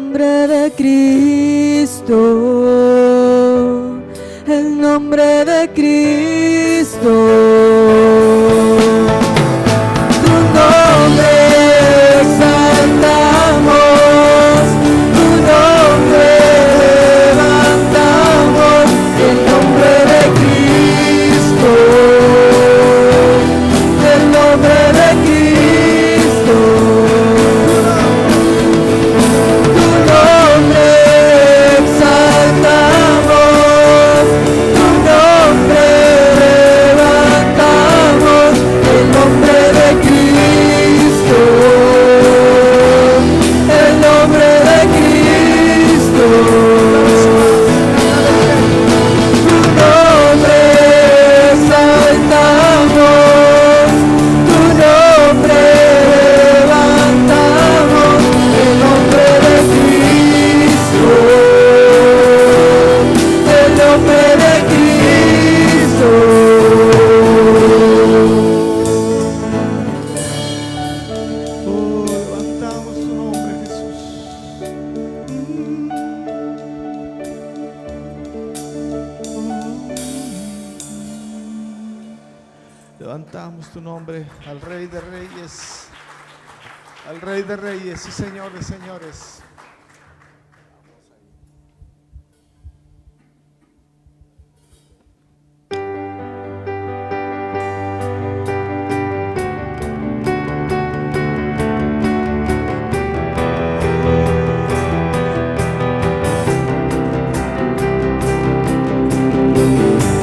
nombre de Cristo, el nombre de Cristo. Tu nombre exaltamos, tu nombre levantamos, el nombre de Cristo, el nombre de Cristo. Tu nombre exaltamos, tu nombre levantamos, el nombre de Cristo, el nombre de Cristo. Tu nombre exaltamos, tu nombre levantamos, el nombre de Cristo, el nombre de Cristo. Oh, levantamos tu nombre, Jesús. Levantamos tu nombre al Rey de Reyes, al Rey de Reyes y Señor de Señores.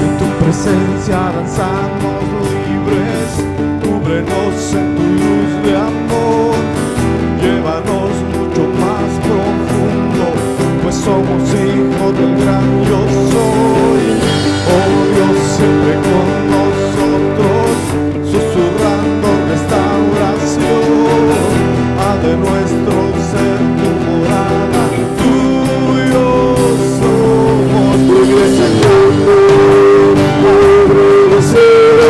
En tu presencia danzamos libres, cúbrenos en tu luz de amor, llévanos mucho más profundo, pues somos hijos del gran yo soy. Oh Dios, siempre con nosotros, susurrando restauración, ha de nuestro ser tu morada, tuyos somos, tu iglesia grande, abre los cielos.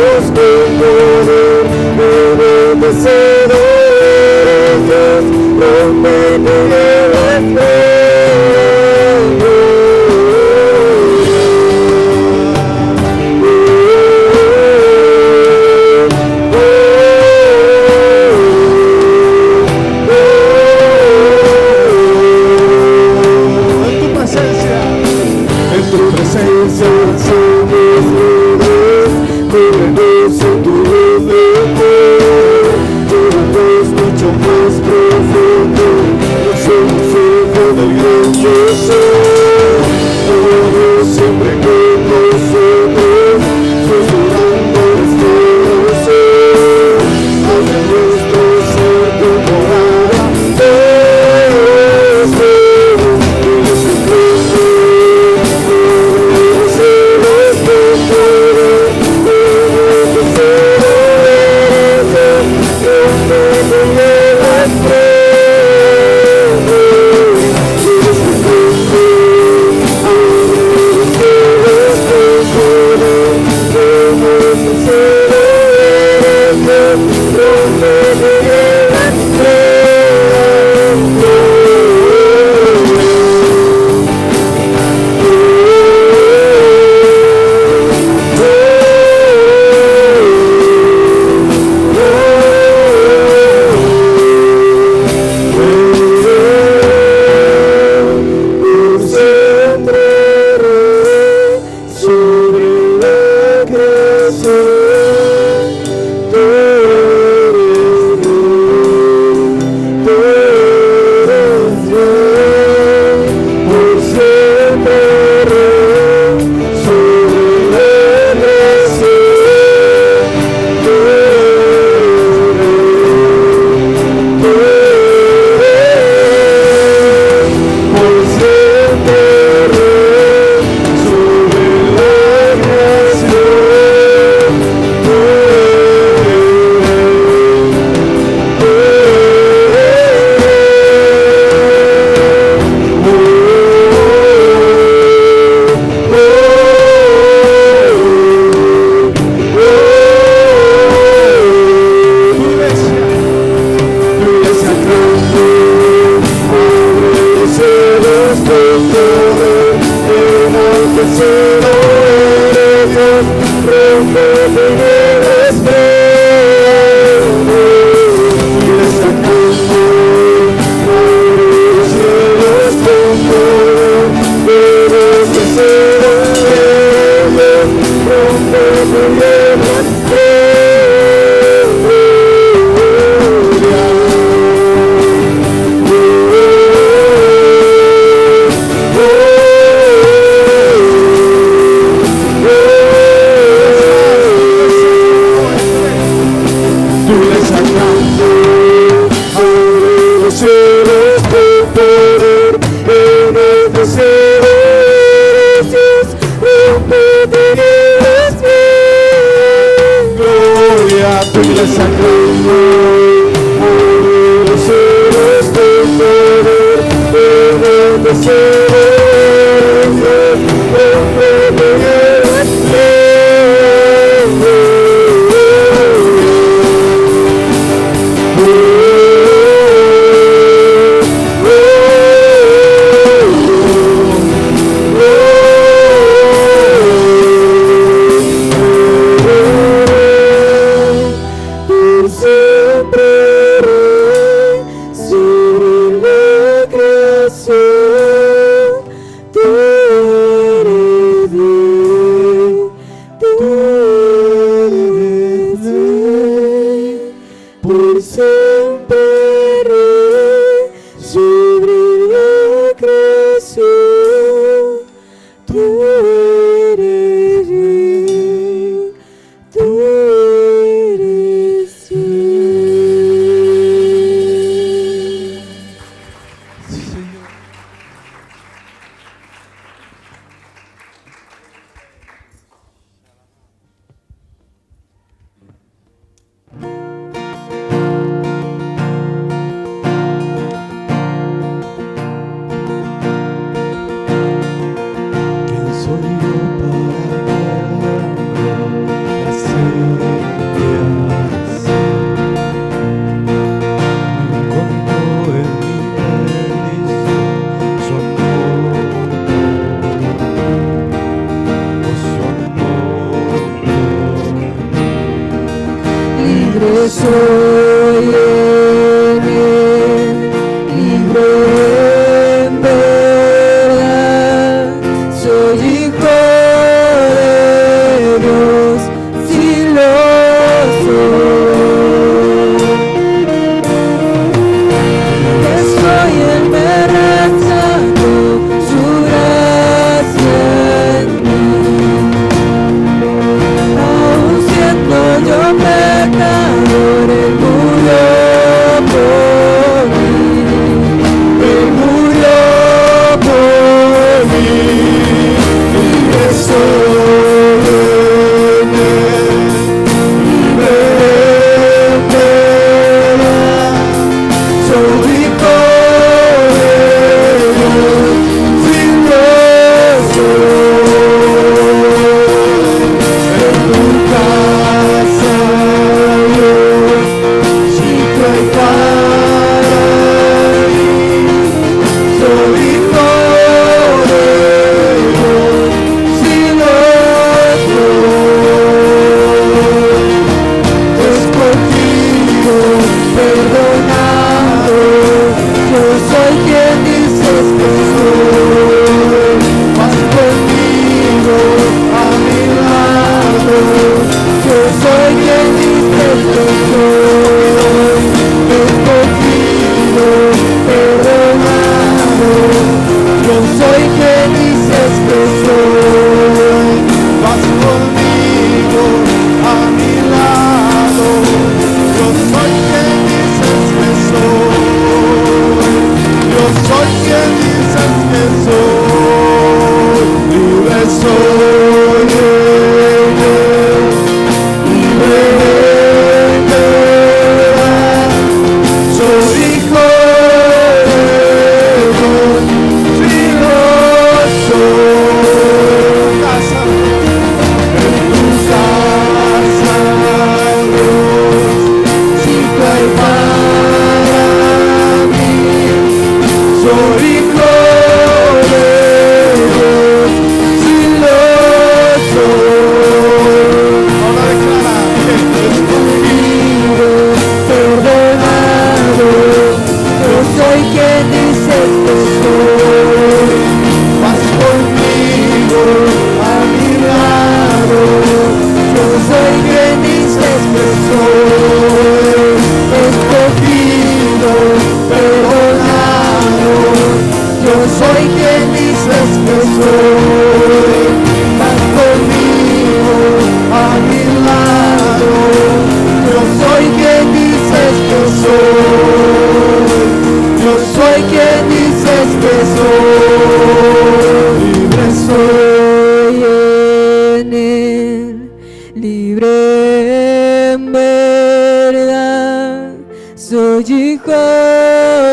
Soy hijo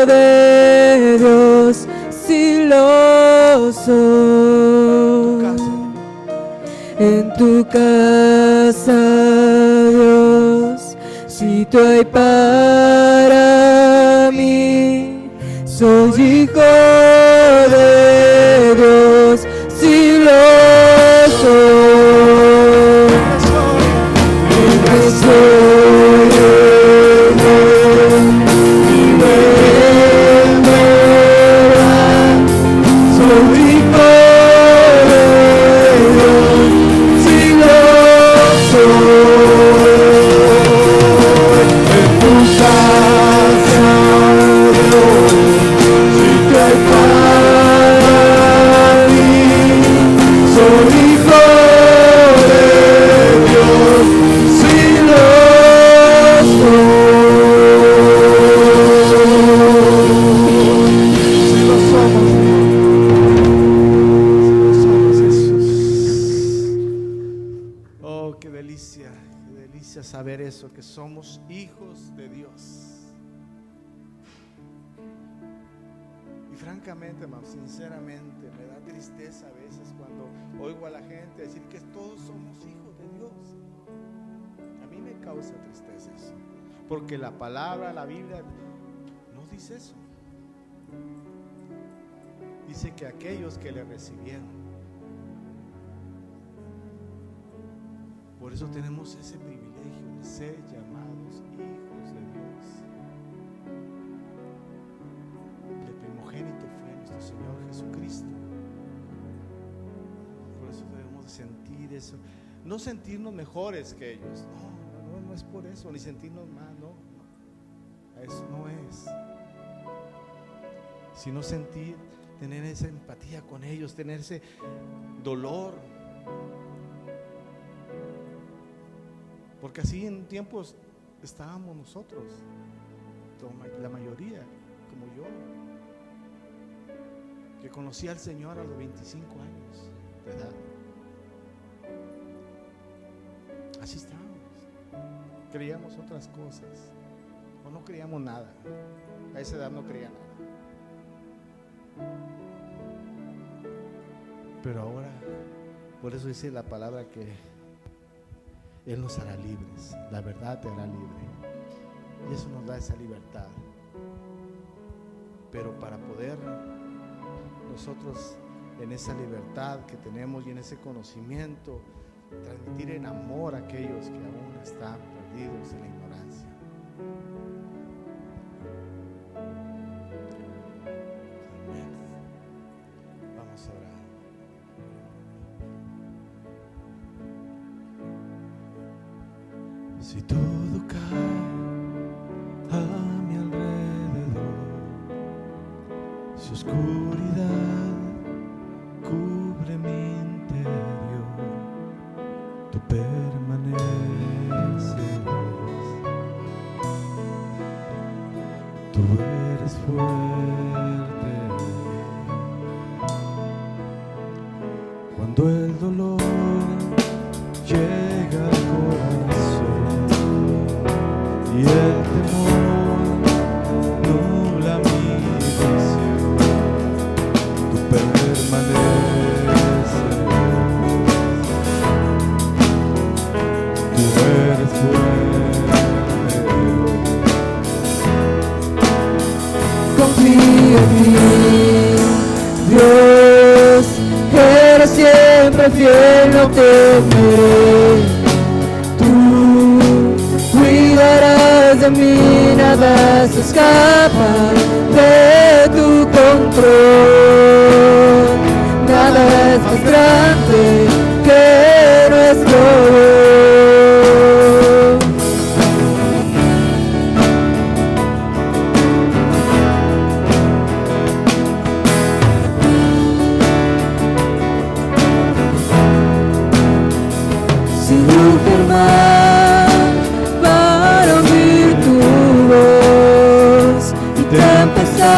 de Dios, si lo Cristo hay para mí. Soy hijo de Dios, si lo soy. Que soy de Dios, y de verdad. Soy hijo de Dios, si lo soy. En tu casa, Dios, si te hay para mí. Soy hijo de Dios, si lo soy. Si lo somos, Jesús. Oh, qué delicia saber eso, que somos hijos de Dios. Y francamente, hermano, sinceramente, me da tristeza a veces cuando oigo a la gente decir que todos somos hijos de Dios. A mí me causa tristeza eso, porque la palabra, la Biblia, no dice eso. Dice que aquellos que le recibieron. Por eso tenemos ese privilegio de ser llamados hijos de Dios. El primogénito fue nuestro Señor Jesucristo. Por eso debemos de sentir eso. No sentirnos mejores que ellos. No es por eso, ni sentirnos más, no. Eso no es. Sino sentir, tener esa empatía con ellos, tener ese dolor. Porque así en tiempos estábamos nosotros, la mayoría, como yo, que conocí al Señor a los 25 años de edad. Así estábamos. Creíamos otras cosas, o no creíamos nada. A esa edad no creía nada. Pero ahora, por eso dice la palabra que Él nos hará libres, la verdad te hará libre, y eso nos da esa libertad. Pero para poder nosotros en esa libertad que tenemos y en ese conocimiento transmitir en amor a aquellos que aún están perdidos en la ignorancia. Amén. Vamos a orar. Si todo cae a mi alrededor, si oscuridad cubre mi interior, tú permaneces, tú eres fuerte. Cuando el dolor llega al corazón y el temor nubla mi visión, tú permaneces, tú eres fuerte. Confío en ti, Dios, eres siempre fiel, no temeré. Tú cuidarás de mí, nada se escapa de tu control. Nada es más grande que nuestro Dios. Sin enfermar para oír tu voz y tempestad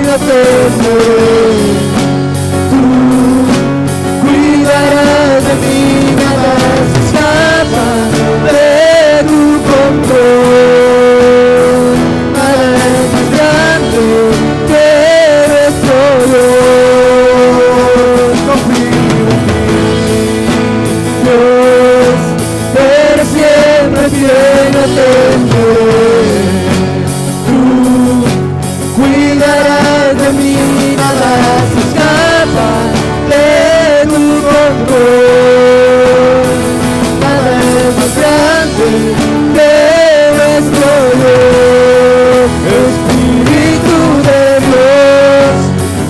yo temeré. Tú cuidarás de mí, nada se escapa de tu control. Nada es más grande que nuestro Dios. Confío en ti, Dios, eres siempre fiel, no temeré. Tú cuidarás de mí, nada se escapa de tu control. Nada es más grande que nuestro Dios. Espíritu de Dios,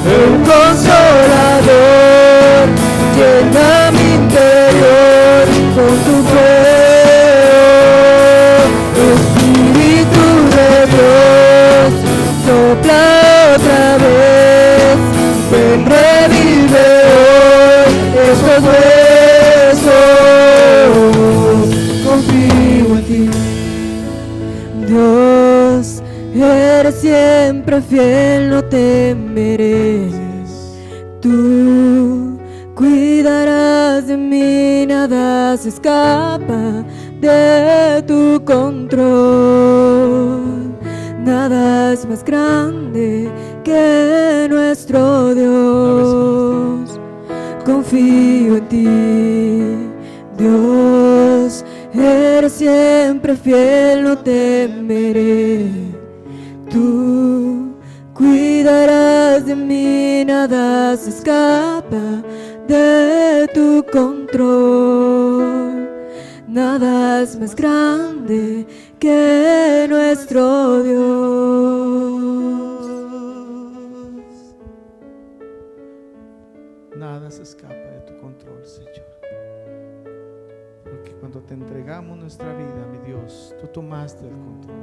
el consolador, llena mi interior con tu fuego. Espíritu de Dios, sopla otra vez, ven, revive hoy estos huesos. Confío en ti, Dios, eres siempre fiel, no temeré. Tú cuidarás de mí, nada se escapa de tu control. Nada es más grande que nuestro Dios. Confío en ti, Dios, eres siempre fiel, no temeré. Tú cuidarás de mí, nada se escapa de tu control. Nada es más grande que nuestro Dios. Nada se escapa de tu control, Señor. Porque cuando te entregamos nuestra vida, mi Dios, tú tomaste el control.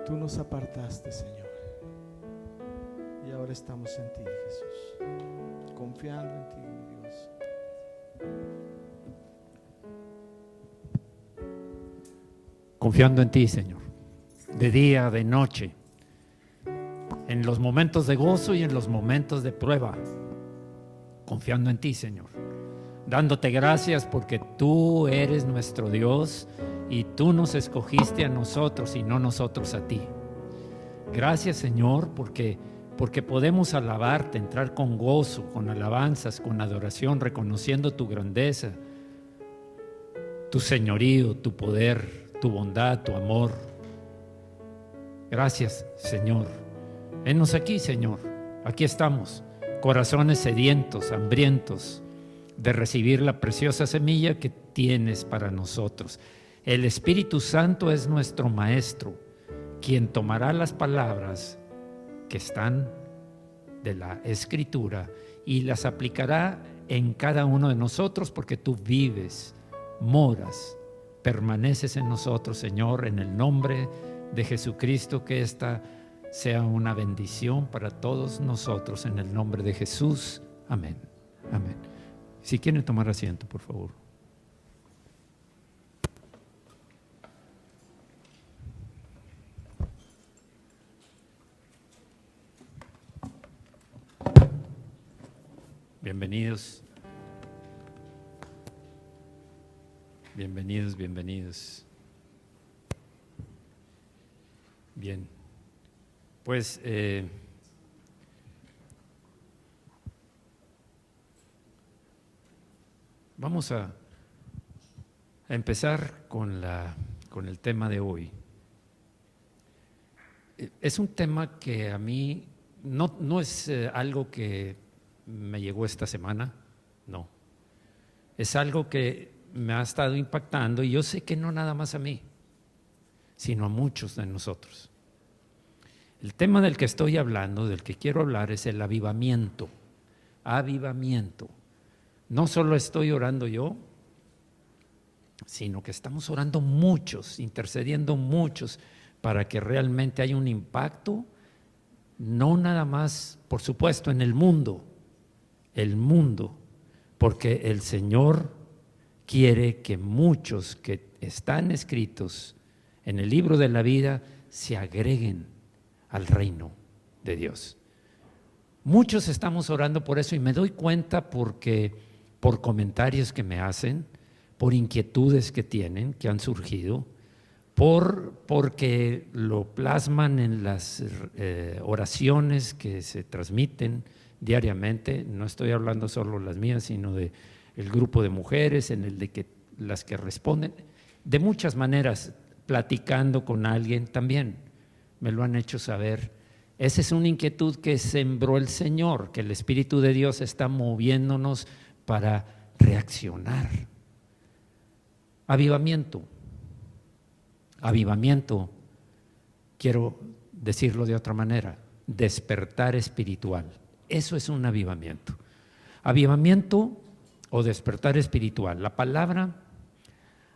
Tú nos apartaste, Señor. Y ahora estamos en ti, Jesús, confiando en ti, mi Dios. Confiando en ti, Señor, de día, de noche, en los momentos de gozo y en los momentos de prueba, confiando en ti, Señor, dándote gracias porque tú eres nuestro Dios y tú nos escogiste a nosotros y no nosotros a ti. Gracias, Señor, porque podemos alabarte, entrar con gozo, con alabanzas, con adoración, reconociendo tu grandeza, tu señorío, tu poder, tu bondad, tu amor. Gracias, Señor. Venos aquí, Señor. Aquí estamos, corazones sedientos, hambrientos de recibir la preciosa semilla que tienes para nosotros. El Espíritu Santo es nuestro Maestro, quien tomará las palabras que están de la Escritura y las aplicará en cada uno de nosotros, porque tú vives, moras, permaneces en nosotros, Señor, en el nombre de Jesucristo. Que esta sea una bendición para todos nosotros, en el nombre de Jesús. Amén. Amén. Si quieren tomar asiento, por favor. Bienvenidos. Bienvenidos, bienvenidos. Bien, pues vamos a empezar con el tema de hoy. Es un tema que a mí no es algo que me llegó esta semana, no. Es algo que me ha estado impactando, y yo sé que no nada más a mí, sino a muchos de nosotros. El tema del que estoy hablando, del que quiero hablar, es el avivamiento. Avivamiento. No solo estoy orando yo, sino que estamos orando muchos, intercediendo muchos, para que realmente haya un impacto, no nada más, por supuesto, en el mundo, porque el Señor quiere que muchos que están escritos en el libro de la vida se agreguen al reino de Dios. Muchos estamos orando por eso y me doy cuenta porque por comentarios que me hacen, por inquietudes que tienen, que han surgido, porque lo plasman en las oraciones que se transmiten diariamente. No estoy hablando solo las mías, sino del grupo de mujeres, en el de que las que responden, de muchas maneras, platicando con alguien también, me lo han hecho saber. Esa es una inquietud que sembró el Señor, que el Espíritu de Dios está moviéndonos para reaccionar. Avivamiento. Avivamiento, quiero decirlo de otra manera, despertar espiritual. Eso es un avivamiento. Avivamiento o despertar espiritual. La palabra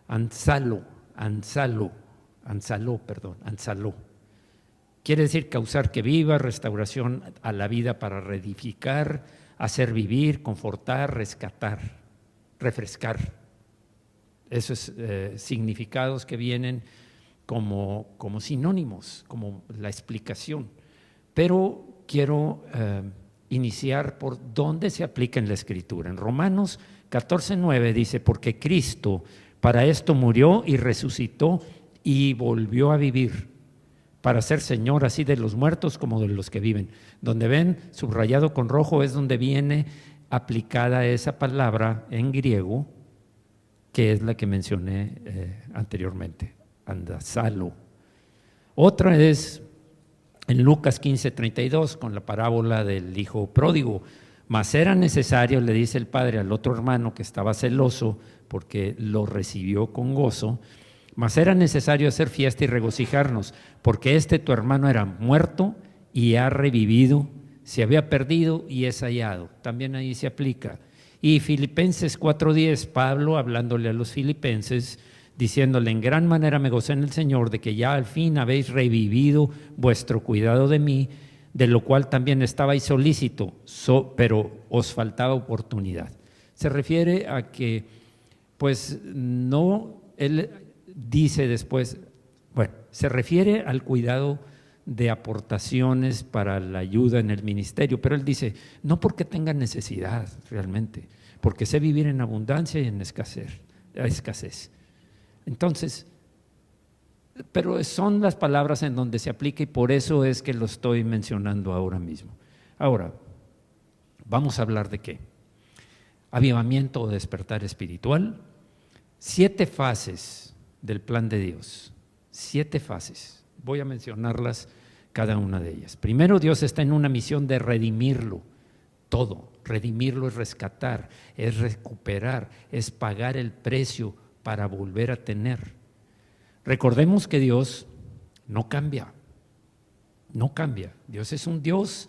anzalo, quiere decir causar que viva, restauración a la vida para reedificar, hacer vivir, confortar, rescatar, refrescar. Esos significados que vienen como sinónimos, como la explicación. Pero quiero iniciar por dónde se aplica en la Escritura. En Romanos 14:9 dice, porque Cristo para esto murió y resucitó y volvió a vivir, para ser Señor así de los muertos como de los que viven. Donde ven subrayado con rojo es donde viene aplicada esa palabra en griego, que es la que mencioné anteriormente, andazalo. Otra es en Lucas 15:32, con la parábola del hijo pródigo. Mas era necesario, le dice el padre al otro hermano que estaba celoso porque lo recibió con gozo, mas era necesario hacer fiesta y regocijarnos, porque tu hermano era muerto y ha revivido, se había perdido y es hallado. También ahí se aplica. Y Filipenses 4:10, Pablo hablándole a los filipenses, diciéndole, en gran manera me gocé en el Señor de que ya al fin habéis revivido vuestro cuidado de mí, de lo cual también estabais solícito, pero os faltaba oportunidad. Se refiere a que, pues no, él dice después, bueno, se refiere al cuidado de aportaciones para la ayuda en el ministerio, pero él dice, no porque tenga necesidad realmente, porque sé vivir en abundancia y en escasez. Entonces, pero son las palabras en donde se aplica y por eso es que lo estoy mencionando ahora mismo. Ahora, vamos a hablar de qué. Avivamiento o despertar espiritual. 7 fases del plan de Dios. 7 fases. Voy a mencionarlas cada una de ellas. Primero, Dios está en una misión de redimirlo todo. Redimirlo es rescatar, es recuperar, es pagar el precio para volver a tener. Recordemos que Dios no cambia, no cambia. Dios es un Dios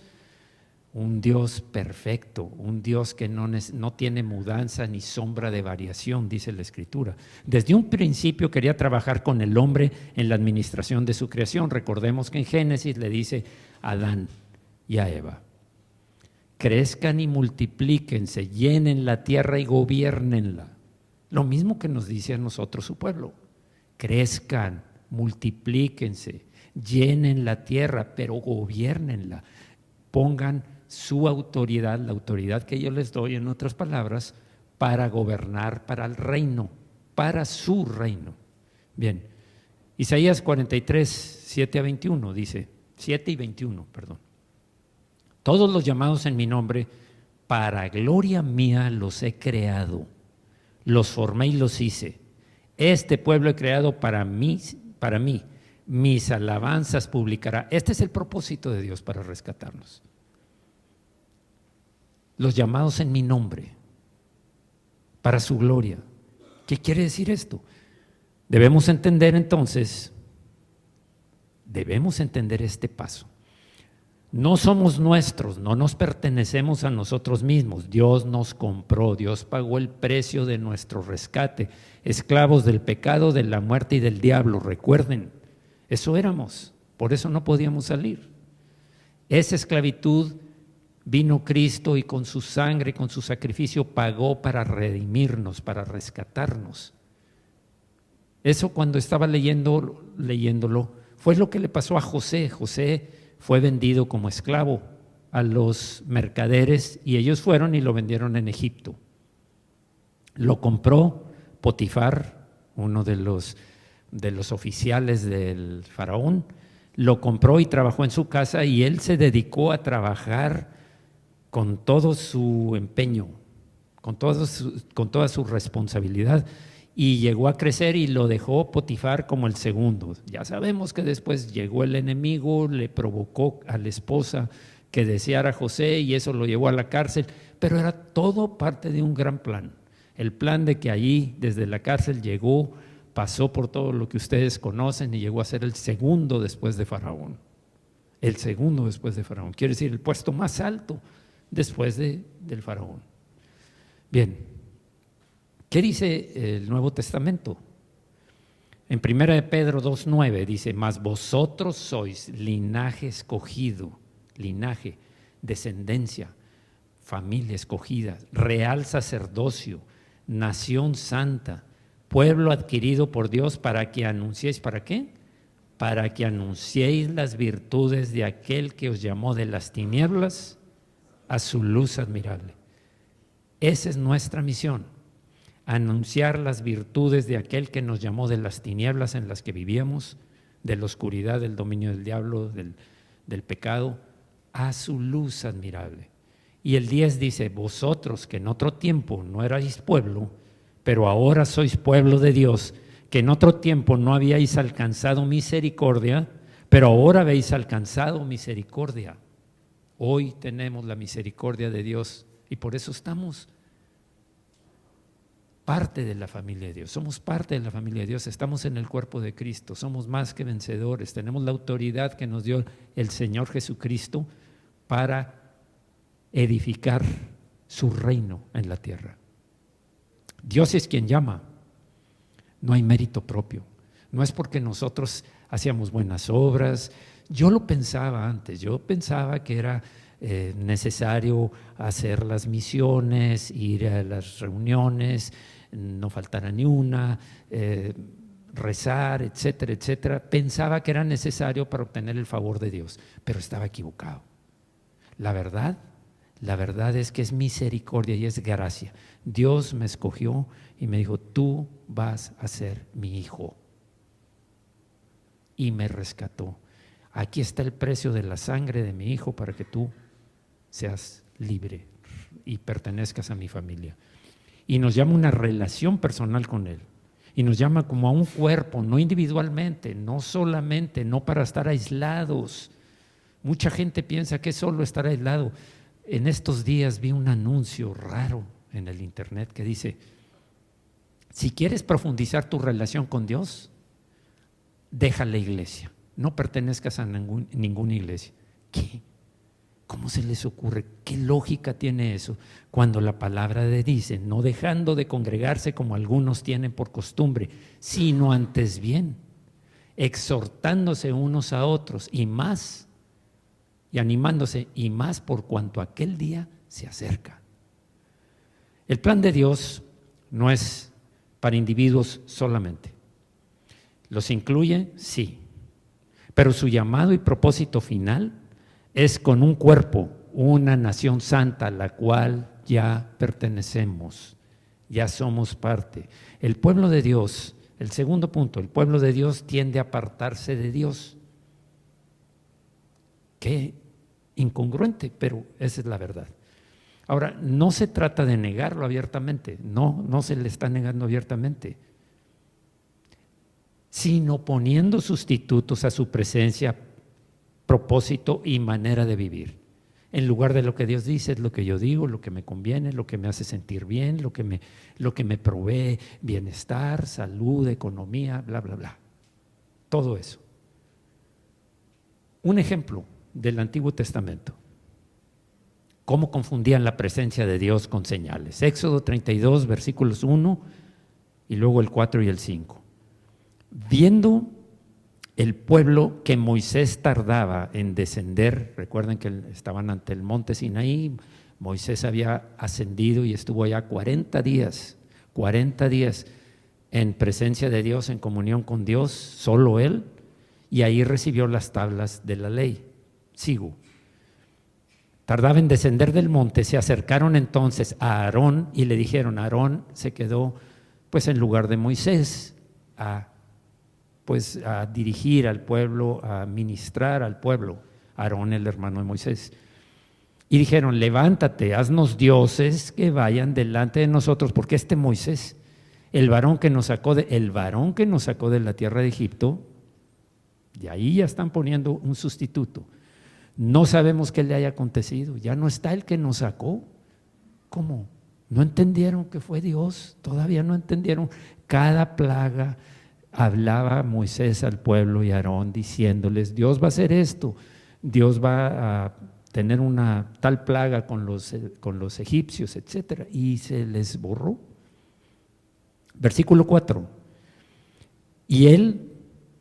perfecto, un Dios que no tiene mudanza ni sombra de variación, dice la Escritura. Desde un principio quería trabajar con el hombre en la administración de su creación. Recordemos que en Génesis le dice a Adán y a Eva, crezcan y multiplíquense, llenen la tierra y gobiernenla. Lo mismo que nos dice a nosotros su pueblo, crezcan, multiplíquense, llenen la tierra, pero gobiernenla, pongan su autoridad, la autoridad que yo les doy, en otras palabras, para gobernar para el reino, para su reino. Bien, Isaías 43, 7 a 21 dice, 7 y 21, perdón. Todos los llamados en mi nombre, para gloria mía los he creado, los formé y los hice. Este pueblo he creado para mí, mis alabanzas publicará. Este es el propósito de Dios para rescatarnos. Los llamados en mi nombre, para su gloria. ¿Qué quiere decir esto? Debemos entender entonces, este paso. No somos nuestros, no nos pertenecemos a nosotros mismos. Dios nos compró, Dios pagó el precio de nuestro rescate, esclavos del pecado, de la muerte y del diablo. Recuerden, eso éramos, por eso no podíamos salir. Esa esclavitud vino Cristo y con su sangre, con su sacrificio pagó para redimirnos, para rescatarnos. Eso cuando estaba leyéndolo Fue lo que le pasó a José. José fue vendido como esclavo a los mercaderes y ellos fueron y lo vendieron en Egipto. Lo compró Potifar, uno de los oficiales del faraón, lo compró y trabajó en su casa y él se dedicó a trabajar con todo su empeño, con toda su responsabilidad, y llegó a crecer y lo dejó Potifar como el segundo. Ya sabemos que después llegó el enemigo, le provocó a la esposa que deseara a José y eso lo llevó a la cárcel, pero era todo parte de un gran plan. El plan de que allí desde la cárcel llegó, pasó por todo lo que ustedes conocen y llegó a ser el segundo después de Faraón. El segundo después de Faraón, quiere decir el puesto más alto después del Faraón. Bien, ¿qué dice el Nuevo Testamento? En 1 Pedro 2:9 dice: mas vosotros sois linaje escogido, linaje, descendencia, familia escogida, real sacerdocio, nación santa, pueblo adquirido por Dios, para que anunciéis, ¿para qué? Para que anunciéis las virtudes de aquel que os llamó de las tinieblas a su luz admirable. Esa es nuestra misión, anunciar las virtudes de aquel que nos llamó de las tinieblas en las que vivíamos, de la oscuridad, del dominio del diablo, del pecado, a su luz admirable. Y el 10 dice: vosotros que en otro tiempo no erais pueblo, pero ahora sois pueblo de Dios, que en otro tiempo no habíais alcanzado misericordia, pero ahora habéis alcanzado misericordia. Hoy tenemos la misericordia de Dios y por eso estamos parte de la familia de Dios. Somos parte de la familia de Dios, estamos en el cuerpo de Cristo, somos más que vencedores, tenemos la autoridad que nos dio el Señor Jesucristo para edificar su reino en la tierra. Dios es quien llama, no hay mérito propio, no es porque nosotros hacíamos buenas obras. Yo lo pensaba antes, yo pensaba que era necesario hacer las misiones, ir a las reuniones, no faltara ni una, rezar, etcétera, etcétera. Pensaba que era necesario para obtener el favor de Dios, pero estaba equivocado. La verdad es que es misericordia y es gracia. Dios me escogió y me dijo: tú vas a ser mi hijo. Y me rescató. Aquí está el precio de la sangre de mi hijo para que tú seas libre y pertenezcas a mi familia. Y nos llama una relación personal con Él. Y nos llama como a un cuerpo, no individualmente, no solamente, no para estar aislados. Mucha gente piensa que es solo estar aislado. En estos días vi un anuncio raro en el internet que dice: si quieres profundizar tu relación con Dios, deja la iglesia. No pertenezcas a ninguna iglesia. ¿Qué? ¿Cómo se les ocurre? ¿Qué lógica tiene eso? Cuando la palabra de Dios dice: no dejando de congregarse como algunos tienen por costumbre, sino antes bien, exhortándose unos a otros y más, y animándose, y más por cuanto aquel día se acerca. El plan de Dios no es para individuos solamente. ¿Los incluye? Sí. Pero su llamado y propósito final es con un cuerpo, una nación santa a la cual ya pertenecemos, ya somos parte. El pueblo de Dios, el segundo punto, el pueblo de Dios tiende a apartarse de Dios. Qué incongruente, pero esa es la verdad. Ahora, no se trata de negarlo abiertamente, no se le está negando abiertamente, sino poniendo sustitutos a su presencia, propósito y manera de vivir. En lugar de lo que Dios dice, es lo que yo digo, lo que me conviene, lo que me hace sentir bien, lo que me provee bienestar, salud, economía, bla, bla, bla. Todo eso. Un ejemplo del Antiguo Testamento. ¿Cómo confundían la presencia de Dios con señales? Éxodo 32, versículos 1 y luego el 4 y el 5. Viendo el pueblo que Moisés tardaba en descender, recuerden que estaban ante el monte Sinaí, Moisés había ascendido y estuvo allá 40 días en presencia de Dios, en comunión con Dios, solo él, y ahí recibió las tablas de la ley. Sigo. Tardaba en descender del monte, se acercaron entonces a Aarón y le dijeron, Aarón se quedó pues en lugar de Moisés a dirigir al pueblo, a ministrar al pueblo, Aarón el hermano de Moisés. Y dijeron, levántate, haznos dioses que vayan delante de nosotros, porque este Moisés, el varón que nos sacó de la tierra de Egipto, y ahí ya están poniendo un sustituto. No sabemos qué le haya acontecido, ya no está el que nos sacó. ¿Cómo? ¿No entendieron que fue Dios? Todavía no entendieron. Cada plaga hablaba Moisés al pueblo y Aarón diciéndoles, Dios va a hacer esto, Dios va a tener una tal plaga con los egipcios, etcétera, y se les borró. Versículo 4. Y él,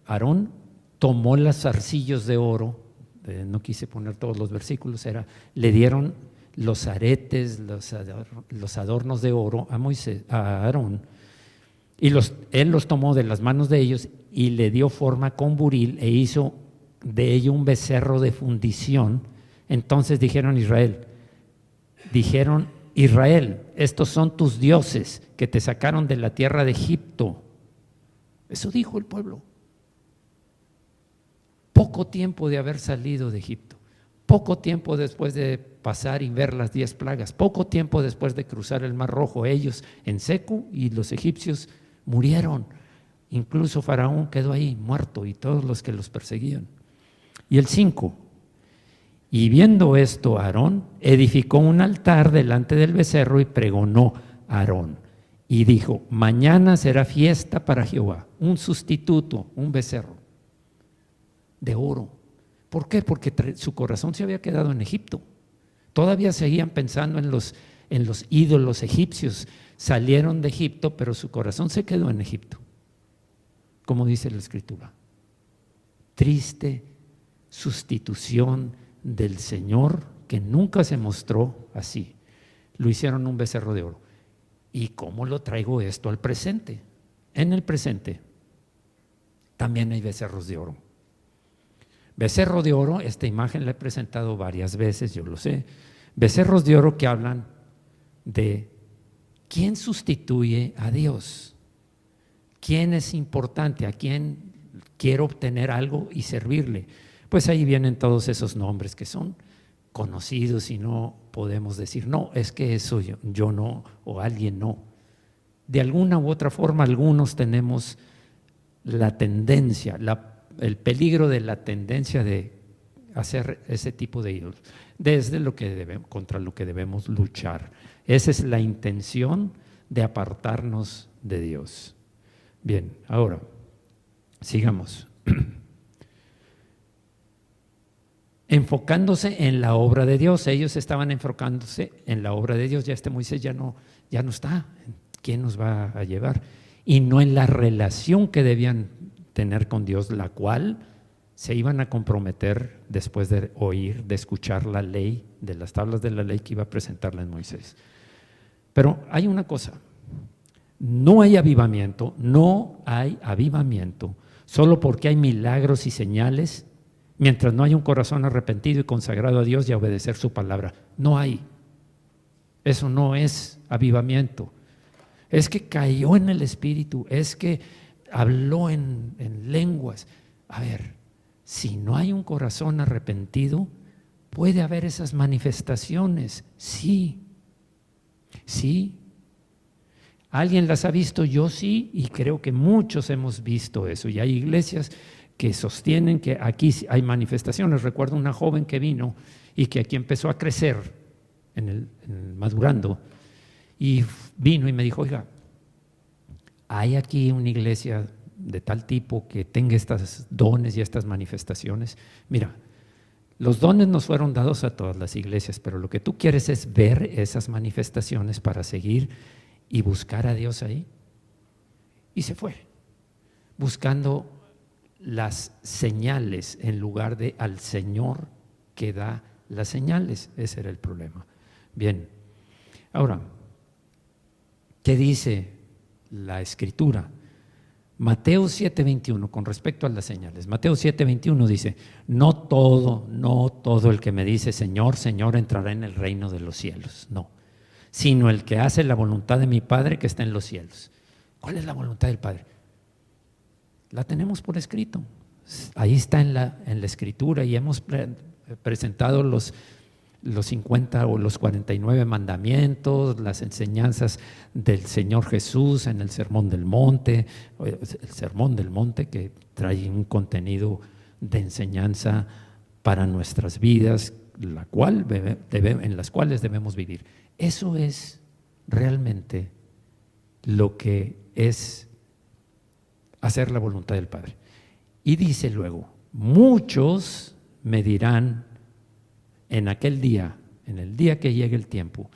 Aarón, tomó los zarcillos de oro, no quise poner todos los versículos, le dieron los aretes, los adornos de oro a Aarón, y él los tomó de las manos de ellos y le dio forma con buril e hizo de ello un becerro de fundición. Entonces dijeron Israel, estos son tus dioses que te sacaron de la tierra de Egipto. Eso dijo el pueblo. Poco tiempo de haber salido de Egipto, poco tiempo después de pasar y ver las 10 plagas, poco tiempo después de cruzar el Mar Rojo, ellos en seco y los egipcios murieron. Incluso Faraón quedó ahí muerto y todos los que los perseguían. Y el 5. Y viendo esto, Aarón edificó un altar delante del becerro y pregonó a Aarón. Y dijo, mañana será fiesta para Jehová, un sustituto, un becerro de oro. ¿Por qué? Porque su corazón se había quedado en Egipto. Todavía seguían pensando en los ídolos egipcios. Salieron de Egipto, pero su corazón se quedó en Egipto. Como dice la Escritura. Triste sustitución del Señor que nunca se mostró así. Lo hicieron un becerro de oro. ¿Y cómo lo traigo esto al presente? En el presente también hay becerros de oro. Becerro de oro, esta imagen la he presentado varias veces, yo lo sé. Becerros de oro que hablan de quién sustituye a Dios, quién es importante, a quién quiero obtener algo y servirle. Pues ahí vienen todos esos nombres que son conocidos y no podemos decir, no, es que eso yo no, o alguien no. De alguna u otra forma, algunos tenemos la tendencia, el peligro de la tendencia de hacer ese tipo de ídolos, contra lo que debemos luchar. Esa es la intención de apartarnos de Dios. Bien, ahora, sigamos. Enfocándose en la obra de Dios, ellos estaban enfocándose en la obra de Dios, ya Moisés ya no está, ¿quién nos va a llevar? Y no en la relación que debían tener con Dios, la cual se iban a comprometer después de oír, de escuchar la ley, de las tablas de la ley que iba a presentarle en Moisés. Pero hay una cosa, no hay avivamiento solo porque hay milagros y señales, mientras no hay un corazón arrepentido y consagrado a Dios y a obedecer su palabra. No hay. Eso no es avivamiento. Es que cayó en el Espíritu, es que habló en lenguas. A ver, si no hay un corazón arrepentido, puede haber esas manifestaciones. Sí. ¿Alguien las ha visto? Yo sí, y creo que muchos hemos visto eso. Y hay iglesias que sostienen que aquí hay manifestaciones. Recuerdo una joven que vino y que aquí empezó a crecer, madurando, y vino y me dijo, oiga, ¿hay aquí una iglesia de tal tipo que tenga estos dones y estas manifestaciones? Mira, los dones nos fueron dados a todas las iglesias, pero lo que tú quieres es ver esas manifestaciones para seguir y buscar a Dios ahí. Y se fue, buscando las señales en lugar de al Señor que da las señales. Ese era el problema. Bien, ahora, ¿qué dice la Escritura? Mateo 7:21, con respecto a las señales. Mateo 7:21 dice, no todo el que me dice Señor, Señor entrará en el reino de los cielos. No, sino el que hace la voluntad de mi Padre que está en los cielos. ¿Cuál es la voluntad del Padre? La tenemos por escrito. Ahí está en la escritura y hemos presentado los 50 o los 49 mandamientos, las enseñanzas del Señor Jesús en el Sermón del Monte, que trae un contenido de enseñanza para nuestras vidas, en las cuales debemos vivir. Eso es realmente lo que es hacer la voluntad del Padre. Y dice luego, muchos me dirán en aquel día, en el día que llegue el tiempo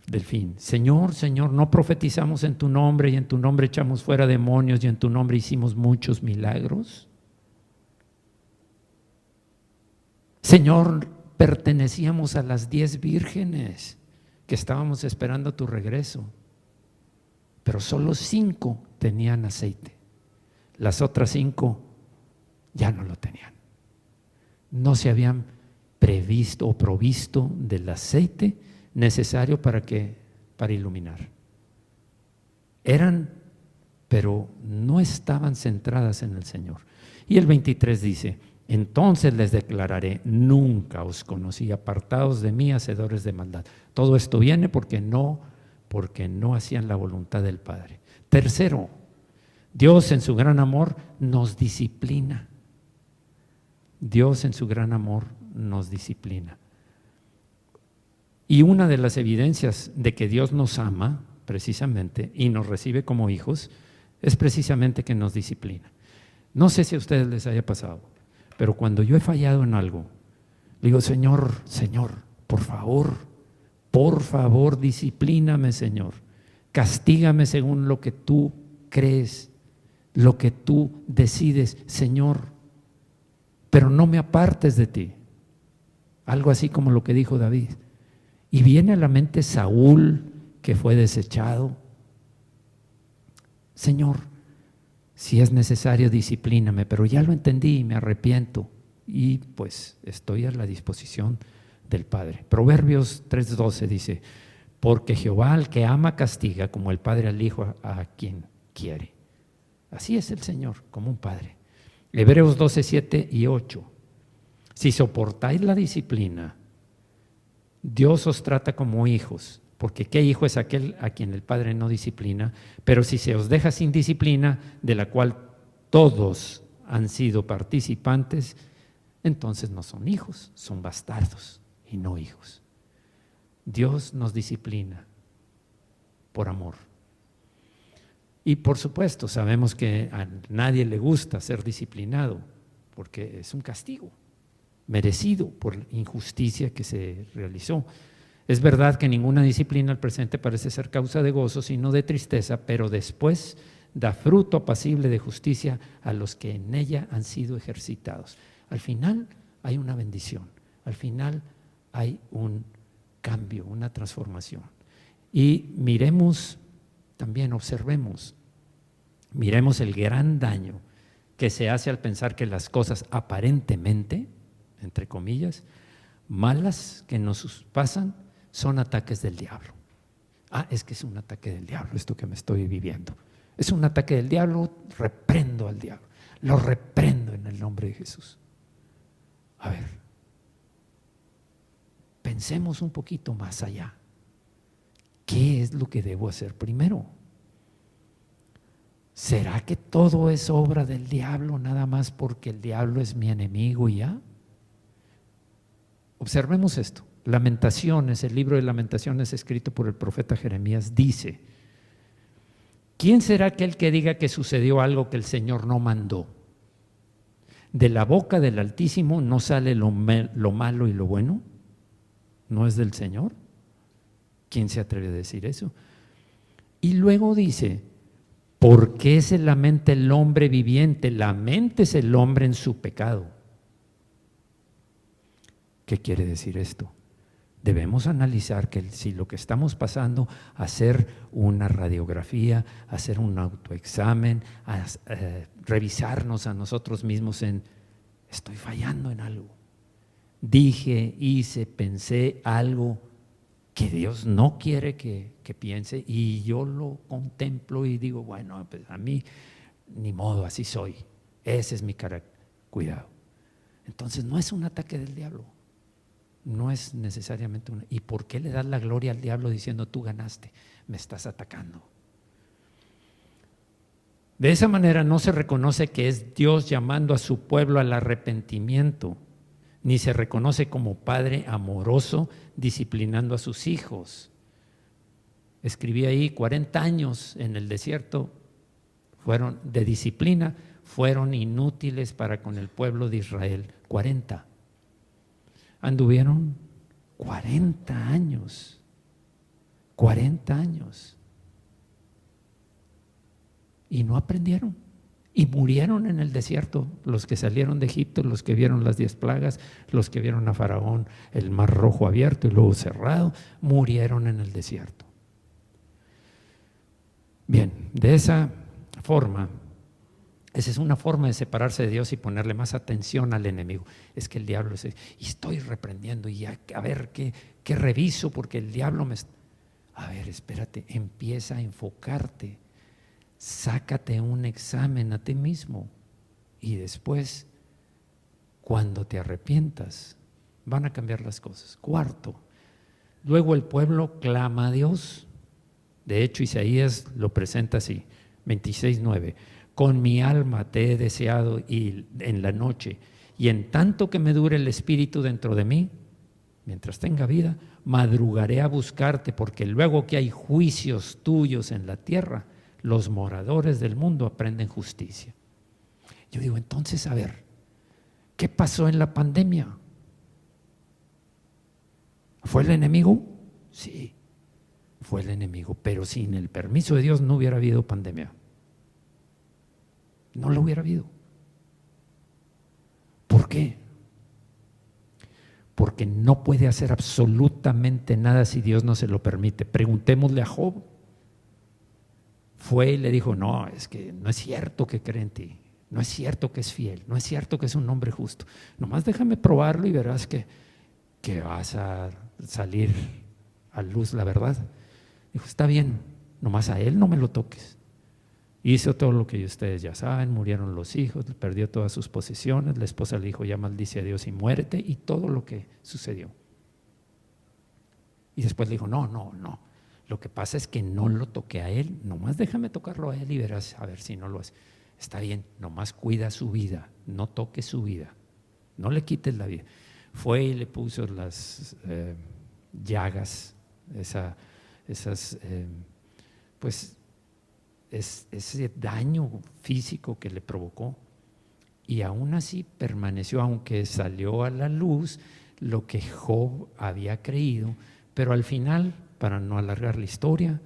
del fin, Señor, Señor, ¿no profetizamos en tu nombre y en tu nombre echamos fuera demonios y en tu nombre hicimos muchos milagros? Señor, pertenecíamos a las 10 vírgenes que estábamos esperando tu regreso, pero solo 5 tenían aceite, las otras 5 ya no lo tenían, no se habían previsto o provisto del aceite necesario para iluminar. Eran, pero no estaban centradas en el Señor. Y el 23 dice, entonces les declararé, nunca os conocí, apartados de mí, hacedores de maldad. Todo esto viene porque no hacían la voluntad del Padre. Tercero, Dios en su gran amor nos disciplina. Dios en su gran amor nos disciplina. Y una de las evidencias de que Dios nos ama precisamente y nos recibe como hijos es precisamente que nos disciplina. No sé si a ustedes les haya pasado, pero cuando yo he fallado en algo, le digo, Señor, por favor, disciplíname, Señor. Castígame según lo que tú crees, lo que tú decides, Señor, pero no me apartes de ti. Algo así como lo que dijo David. Y viene a la mente Saúl, que fue desechado. Señor, si es necesario, disciplíname, pero ya lo entendí y me arrepiento. Y pues estoy a la disposición del Padre. Proverbios 3:12 dice, porque Jehová al que ama castiga, como el Padre al Hijo a quien quiere. Así es el Señor, como un Padre. Hebreos 12:7 y 8. Si soportáis la disciplina, Dios os trata como hijos, porque ¿qué hijo es aquel a quien el Padre no disciplina? Pero si se os deja sin disciplina, de la cual todos han sido participantes, entonces no son hijos, son bastardos y no hijos. Dios nos disciplina por amor. Y por supuesto, sabemos que a nadie le gusta ser disciplinado, porque es un castigo merecido por la injusticia que se realizó. Es verdad que ninguna disciplina al presente parece ser causa de gozo, sino de tristeza, pero después da fruto apacible de justicia a los que en ella han sido ejercitados. Al final hay una bendición, al final hay un cambio, una transformación. Y miremos también, observemos, miremos el gran daño que se hace al pensar que las cosas aparentemente, entre comillas, malas que nos pasan son ataques del diablo. Es que es un ataque del diablo esto que me estoy viviendo. Es un ataque del diablo, reprendo al diablo, lo reprendo en el nombre de Jesús. A ver, pensemos un poquito más allá. ¿Qué es lo que debo hacer primero? ¿Será que todo es obra del diablo nada más porque el diablo es mi enemigo y ya? Observemos esto. Lamentaciones, el libro de Lamentaciones escrito por el profeta Jeremías dice, ¿quién será aquel que diga que sucedió algo que el Señor no mandó? De la boca del Altísimo no sale lo malo y lo bueno, ¿no es del Señor? ¿Quién se atreve a decir eso? Y luego dice, ¿por qué se lamenta el hombre viviente? Laméntese el hombre en su pecado. ¿Qué quiere decir esto? Debemos analizar que si lo que estamos pasando, hacer una radiografía, hacer un autoexamen, revisarnos a nosotros mismos en, estoy fallando en algo. Dije, hice, pensé algo que Dios no quiere que piense y yo lo contemplo y digo, bueno, pues a mí ni modo, así soy. Ese es mi carácter. Cuidado. Entonces no es un ataque del diablo. No es necesariamente una. ¿Y por qué le das la gloria al diablo diciendo tú ganaste? Me estás atacando. De esa manera no se reconoce que es Dios llamando a su pueblo al arrepentimiento, ni se reconoce como padre amoroso disciplinando a sus hijos. Escribí ahí 40 años en el desierto fueron de disciplina, fueron inútiles para con el pueblo de Israel. 40. Anduvieron 40 años. 40 años. Y no aprendieron. Y murieron en el desierto, los que salieron de Egipto, los que vieron las 10 plagas, los que vieron a Faraón el mar rojo abierto y luego cerrado, murieron en el desierto. Bien, de esa forma, esa es una forma de separarse de Dios y ponerle más atención al enemigo. Es que el diablo y estoy reprendiendo y a ver qué reviso porque el diablo me... A ver, espérate, empieza a enfocarte. Sácate un examen a ti mismo y después, cuando te arrepientas, van a cambiar las cosas. Cuarto, luego el pueblo clama a Dios. De hecho, Isaías lo presenta así, 26:9. Con mi alma te he deseado y en la noche, y en tanto que me dure el espíritu dentro de mí, mientras tenga vida, madrugaré a buscarte, porque luego que hay juicios tuyos en la tierra, los moradores del mundo aprenden justicia. Yo digo, entonces, a ver, ¿qué pasó en la pandemia? ¿Fue el enemigo? Sí, fue el enemigo, pero sin el permiso de Dios no hubiera habido pandemia. No lo hubiera habido. ¿Por qué? Porque no puede hacer absolutamente nada si Dios no se lo permite. Preguntémosle a Job. Fue y le dijo, no, es que no es cierto que cree en ti, no es cierto que es fiel, no es cierto que es un hombre justo. Nomás déjame probarlo y verás que vas a salir a luz la verdad. Dijo, está bien, nomás a él no me lo toques. Hizo todo lo que ustedes ya saben, murieron los hijos, perdió todas sus posesiones, la esposa le dijo, ya maldice a Dios y muérete, y todo lo que sucedió. Y después le dijo, no. Lo que pasa es que no lo toqué a él, nomás déjame tocarlo a él y verás a ver si no lo hace. Está bien, nomás cuida su vida, no toques su vida, no le quites la vida. Fue y le puso las llagas, ese daño físico que le provocó. Y aún así permaneció, aunque salió a la luz lo que Job había creído, pero al final, para no alargar la historia,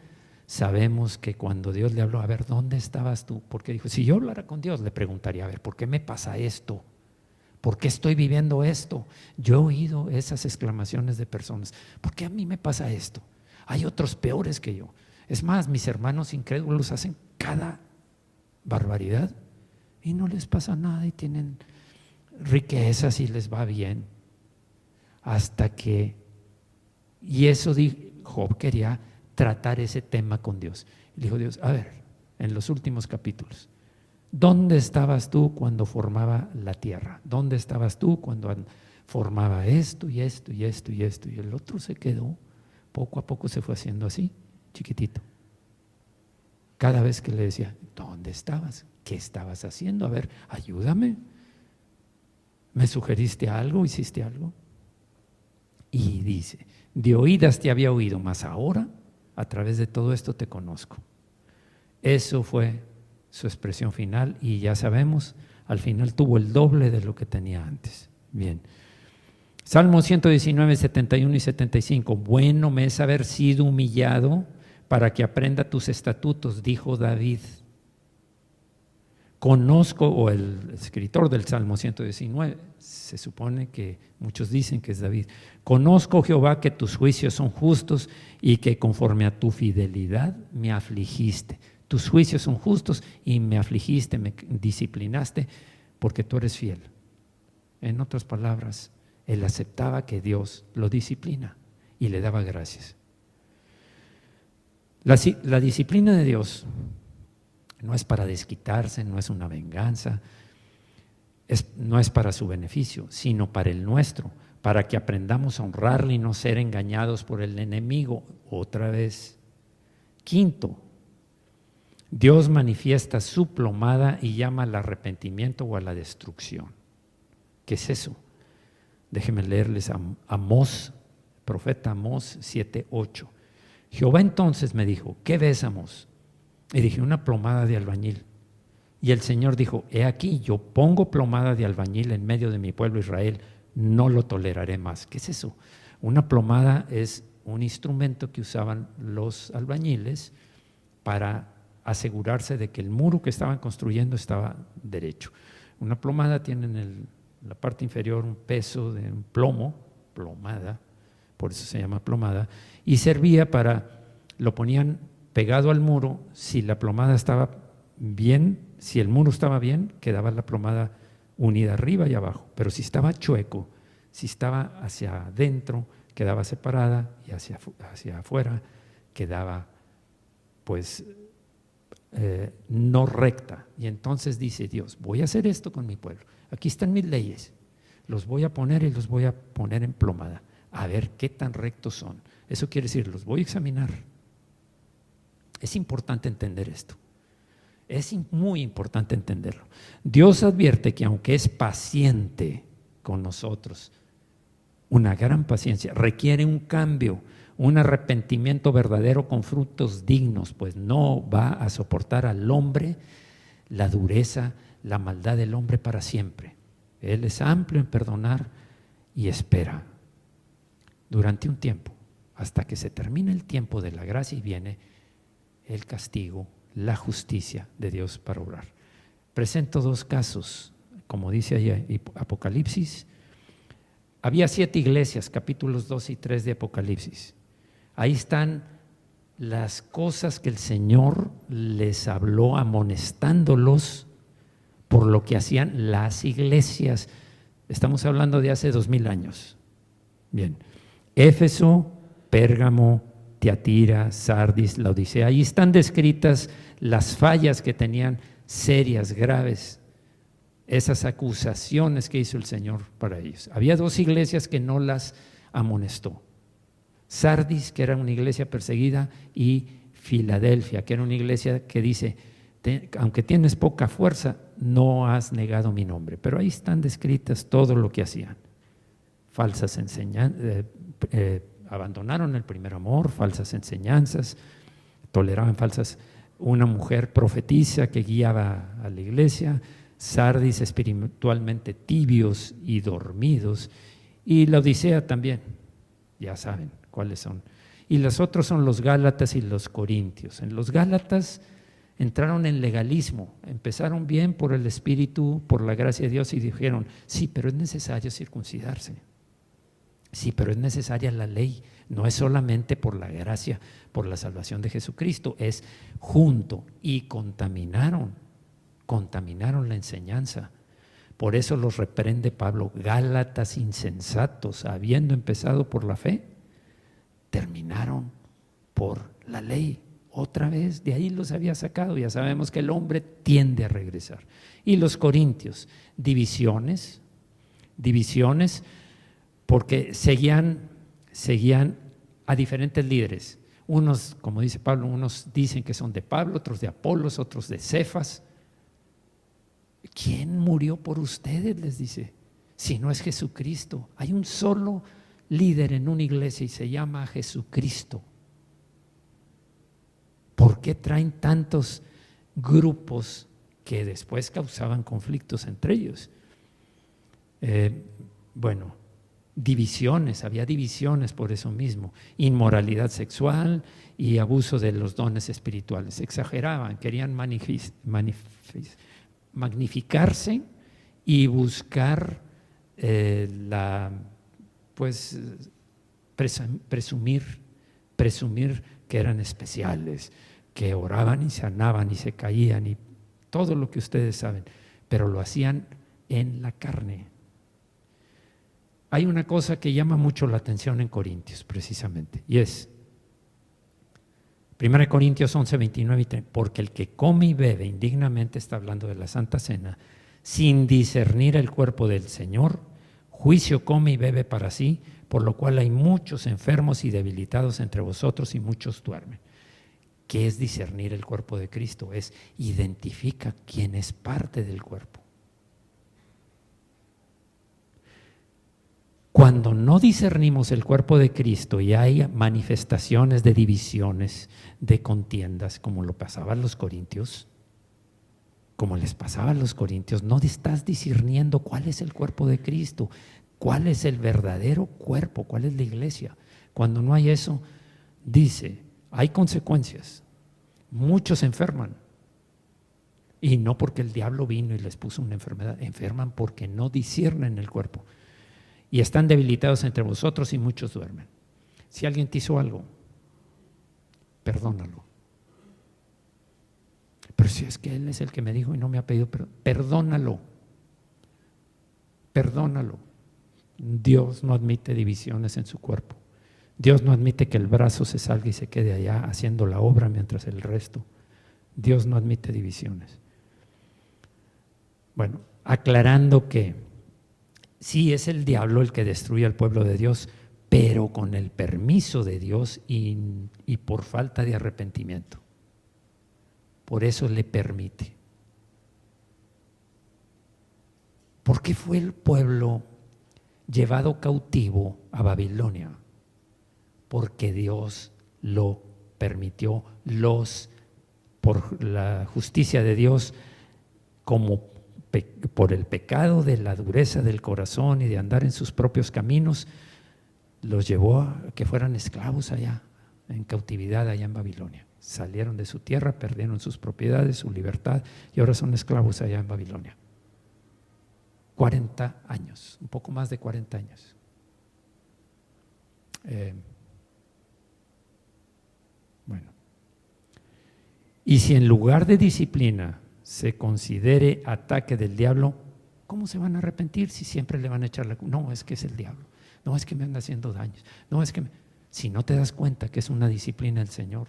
sabemos que cuando Dios le habló, a ver, ¿dónde estabas tú? Porque dijo, si yo hablara con Dios, le preguntaría, a ver, ¿por qué me pasa esto? ¿Por qué estoy viviendo esto? Yo he oído esas exclamaciones de personas, ¿por qué a mí me pasa esto? Hay otros peores que yo. Es más, mis hermanos incrédulos hacen cada barbaridad y no les pasa nada y tienen riquezas y les va bien. Hasta que, y eso Job quería tratar ese tema con Dios. Y dijo Dios, a ver, en los últimos capítulos, ¿dónde estabas tú cuando formaba la tierra? ¿Dónde estabas tú cuando formaba esto y esto y esto y esto? Y el otro se quedó, poco a poco se fue haciendo así, chiquitito. Cada vez que le decía, ¿dónde estabas? ¿Qué estabas haciendo? A ver, ayúdame. ¿Me sugeriste algo? ¿Hiciste algo? Y dice, de oídas te había oído, mas ahora a través de todo esto te conozco. Eso fue su expresión final y ya sabemos, al final tuvo el doble de lo que tenía antes. Bien. Salmo 119, 71 y 75. Bueno me es haber sido humillado para que aprenda tus estatutos, dijo David. Conozco, o el escritor del Salmo 119, se supone que muchos dicen que es David, conozco, Jehová, que tus juicios son justos y que conforme a tu fidelidad me afligiste. Tus juicios son justos y me afligiste, me disciplinaste porque tú eres fiel. En otras palabras, él aceptaba que Dios lo disciplina y le daba gracias. La disciplina de Dios no es para desquitarse, no es una venganza, no es para su beneficio, sino para el nuestro, para que aprendamos a honrarle y no ser engañados por el enemigo. Otra vez. Quinto, Dios manifiesta su plomada y llama al arrepentimiento o a la destrucción. ¿Qué es eso? Déjenme leerles a Amós, profeta Amós 7:8. Jehová entonces me dijo, ¿qué ves, Amós? Y dije, una plomada de albañil. Y el Señor dijo, he aquí, yo pongo plomada de albañil en medio de mi pueblo Israel, no lo toleraré más. ¿Qué es eso? Una plomada es un instrumento que usaban los albañiles para asegurarse de que el muro que estaban construyendo estaba derecho. Una plomada tiene en la parte inferior un peso de un plomo, plomada, por eso se llama plomada, y servía para, lo ponían pegado al muro. Si la plomada estaba bien, si el muro estaba bien, quedaba la plomada unida arriba y abajo, pero si estaba chueco, si estaba hacia adentro, quedaba separada, y hacia afuera quedaba pues no recta. Y entonces dice Dios, voy a hacer esto con mi pueblo, aquí están mis leyes, los voy a poner y los voy a poner en plomada, a ver qué tan rectos son. Eso quiere decir, los voy a examinar. Es importante entender esto. Es muy importante entenderlo. Dios advierte que aunque es paciente con nosotros, una gran paciencia, requiere un cambio, un arrepentimiento verdadero con frutos dignos, pues no va a soportar al hombre la dureza, la maldad del hombre para siempre. Él es amplio en perdonar y espera durante un tiempo, hasta que se termine el tiempo de la gracia y viene el castigo, la justicia de Dios para obrar. Presento dos casos, como dice ahí Apocalipsis. Había 7 iglesias, capítulos 2 y 3 de Apocalipsis. Ahí están las cosas que el Señor les habló amonestándolos por lo que hacían las iglesias. Estamos hablando de hace 2000 años. Bien, Éfeso, Pérgamo, Tiatira, Sardis, Laodicea. Ahí están descritas las fallas que tenían serias, graves, esas acusaciones que hizo el Señor para ellos. Había 2 iglesias que no las amonestó. Sardis, que era una iglesia perseguida, y Filadelfia, que era una iglesia que dice, aunque tienes poca fuerza, no has negado mi nombre. Pero ahí están descritas todo lo que hacían. Falsas enseñanzas, abandonaron el primer amor, falsas enseñanzas, toleraban falsas. Una mujer profetisa que guiaba a la iglesia. Sardis, espiritualmente tibios y dormidos. Y la Odisea también, ya saben cuáles son. Y los otros son los Gálatas y los Corintios. En los Gálatas entraron en legalismo, empezaron bien por el Espíritu, por la gracia de Dios, y dijeron, sí, pero es necesario circuncidarse. Sí, pero es necesaria la ley, no es solamente por la gracia, por la salvación de Jesucristo, es junto, y contaminaron la enseñanza. Por eso los reprende Pablo, Gálatas insensatos, habiendo empezado por la fe, terminaron por la ley. Otra vez, de ahí los había sacado, ya sabemos que el hombre tiende a regresar. Y los Corintios, divisiones, porque seguían a diferentes líderes. Unos, como dice Pablo, unos dicen que son de Pablo, otros de Apolos, otros de Cefas. ¿Quién murió por ustedes?, les dice, si no es Jesucristo. Hay un solo líder en una iglesia y se llama Jesucristo. ¿Por qué traen tantos grupos que después causaban conflictos entre ellos? Divisiones, había divisiones por eso mismo, inmoralidad sexual y magnificarse y buscar presumir que eran especiales, que oraban y sanaban y se caían y todo lo que ustedes saben, pero lo hacían en la carne. Hay una cosa que llama mucho la atención en Corintios precisamente, y es 1 Corintios 11, 29 y 30, porque el que come y bebe indignamente, está hablando de la Santa Cena, sin discernir el cuerpo del Señor, juicio come y bebe para sí, por lo cual hay muchos enfermos y debilitados entre vosotros y muchos duermen. ¿Qué es discernir el cuerpo de Cristo? Es identifica quién es parte del cuerpo. Cuando no discernimos el cuerpo de Cristo y hay manifestaciones de divisiones, de contiendas, como lo pasaba a los corintios, como les pasaba a los corintios, no estás discerniendo cuál es el cuerpo de Cristo, cuál es el verdadero cuerpo, cuál es la iglesia. Cuando no hay eso, dice, hay consecuencias. Muchos enferman. Y no porque el diablo vino y les puso una enfermedad, enferman porque no disciernen el cuerpo. Y están debilitados entre vosotros y muchos duermen. Si alguien te hizo algo, perdónalo. Pero si es que él es el que me dijo y no me ha pedido perdón, perdónalo. Perdónalo. Dios no admite divisiones en su cuerpo. Dios no admite que el brazo se salga y se quede allá haciendo la obra mientras el resto. Dios no admite divisiones. Bueno, aclarando que sí es el diablo el que destruye al pueblo de Dios, pero con el permiso de Dios y por falta de arrepentimiento. Por eso le permite. ¿Por qué fue el pueblo llevado cautivo a Babilonia? Porque Dios lo permitió, por la justicia de Dios, como por el pecado de la dureza del corazón y de andar en sus propios caminos, los llevó a que fueran esclavos allá, en cautividad allá en Babilonia. Salieron de su tierra, perdieron sus propiedades, su libertad y ahora son esclavos allá en Babilonia. 40 años, un poco más de 40 años. Bueno, y si en lugar de disciplina se considere ataque del diablo, ¿cómo se van a arrepentir si siempre le van a echar la culpa? No, es que es el diablo, no, es que me anda haciendo daños, no, es que si no te das cuenta que es una disciplina del Señor,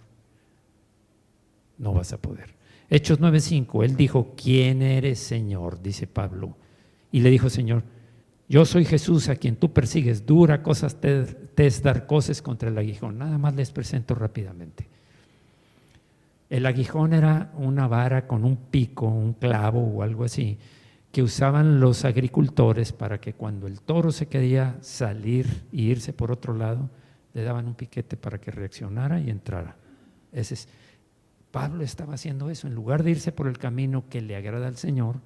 no vas a poder. Hechos 9:5, él dijo, ¿quién eres, Señor?, dice Pablo, y le dijo, Señor, yo soy Jesús a quien tú persigues, dura cosas te es dar cosas contra el aguijón. Nada más les presento rápidamente. El aguijón era una vara con un pico, un clavo o algo así, que usaban los agricultores para que cuando el toro se quería salir e irse por otro lado, le daban un piquete para que reaccionara y entrara. Pablo estaba haciendo eso, en lugar de irse por el camino que le agrada al Señor,